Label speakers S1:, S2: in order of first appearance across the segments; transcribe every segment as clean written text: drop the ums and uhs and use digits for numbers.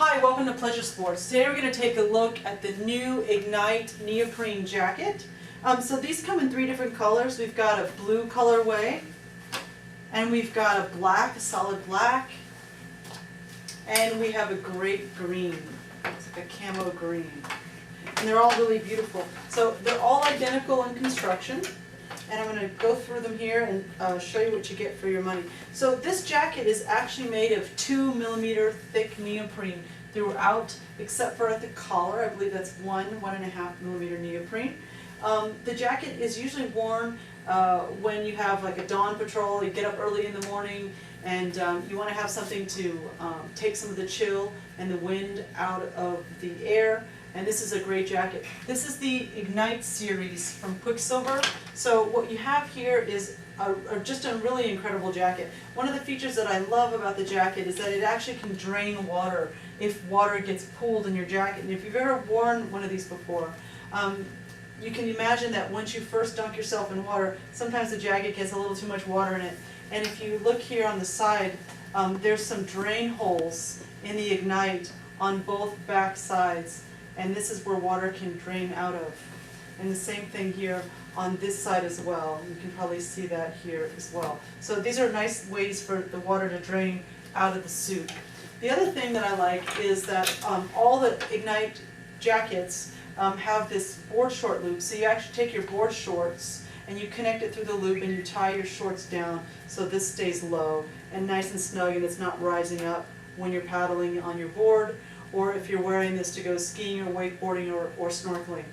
S1: Hi, welcome to Pleasure Sports. Today we're going to take a look at the new Ignite neoprene jacket. So these come in three different colors. We've got a blue colorway, and we've got a black, a solid black, and we have a great green. It's like a camo green. And they're all really beautiful. So they're all identical in construction. And I'm going to go through them here and show you what you get for your money. So this jacket is actually made of 2mm thick neoprene throughout, except for at the collar. I believe that's 1.5mm neoprene. The jacket is usually worn when you have like a dawn patrol. You get up early in the morning and you want to have something to take some of the chill and the wind out of the air. And this is a great jacket. This is the Ignite series from Quiksilver. So what you have here is just a really incredible jacket. One of the features that I love about the jacket is that it actually can drain water if water gets pooled in your jacket. And if you've ever worn one of these before, you can imagine that once you first dunk yourself in water, sometimes the jacket gets a little too much water in it. And if you look here on the side, there's some drain holes in the Ignite on both back sides. And this is where water can drain out of. And the same thing here on this side as well. You can probably see that here as well. So these are nice ways for the water to drain out of the suit. The other thing that I like is that all the Ignite jackets have this board short loop. So you actually take your board shorts and you connect it through the loop and you tie your shorts down so this stays low and nice and snug and it's not rising up when you're paddling on your board, or if you're wearing this to go skiing or wakeboarding or snorkeling.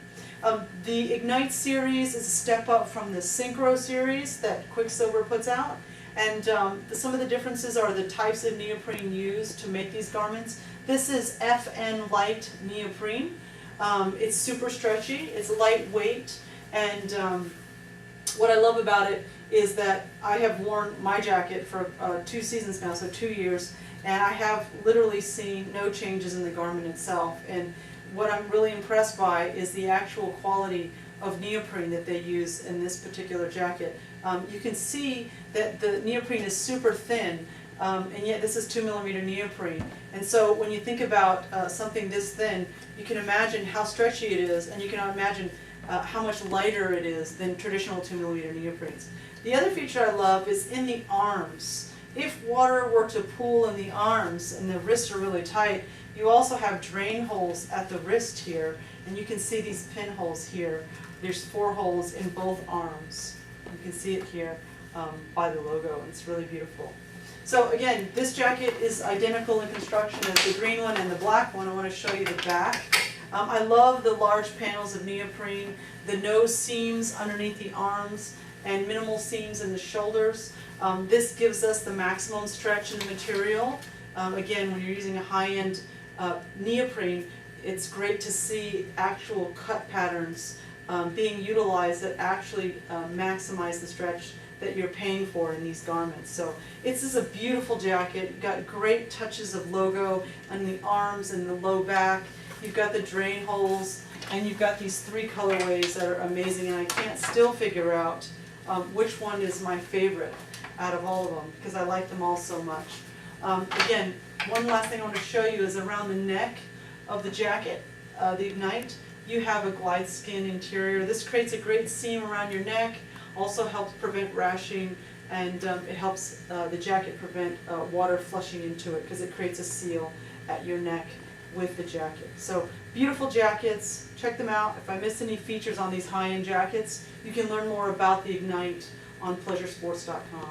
S1: The Ignite series is a step up from the Synchro series that Quiksilver puts out. And some of the differences are the types of neoprene used to make these garments. This is FN Light neoprene. It's super stretchy, it's lightweight, and what I love about it is that I have worn my jacket for 2 seasons now, so 2 years, and I have literally seen no changes in the garment itself. And what I'm really impressed by is the actual quality of neoprene that they use in this particular jacket. You can see that the neoprene is super thin, and yet this is 2mm neoprene. And so when you think about something this thin, you can imagine how stretchy it is, and you can imagine how much lighter it is than traditional 2mm neoprenes. The other feature I love is in the arms. If water were to pool in the arms and the wrists are really tight, you also have drain holes at the wrist here, and you can see these pinholes here. There's 4 holes in both arms. You can see it here by the logo. It's really beautiful. So again, this jacket is identical in construction as the green one and the black one. I want to show you the back. I love the large panels of neoprene, the no seams underneath the arms, and minimal seams in the shoulders. This gives us the maximum stretch in the material. Again, when you're using a high-end neoprene, it's great to see actual cut patterns being utilized that actually maximize the stretch that you're paying for in these garments. So this is a beautiful jacket. You've got great touches of logo on the arms and the low back. You've got the drain holes, and you've got these 3 colorways that are amazing, and I can't still figure out which one is my favorite out of all of them, because I like them all so much. Again, one last thing I want to show you is around the neck of the jacket, the Ignite, you have a glide skin interior. This creates a great seam around your neck, also helps prevent rashing, and it helps the jacket prevent water flushing into it because it creates a seal at your neck with the jacket. So beautiful jackets, check them out. If I missed any features on these high-end jackets, you can learn more about the Ignite on pleasuresports.com.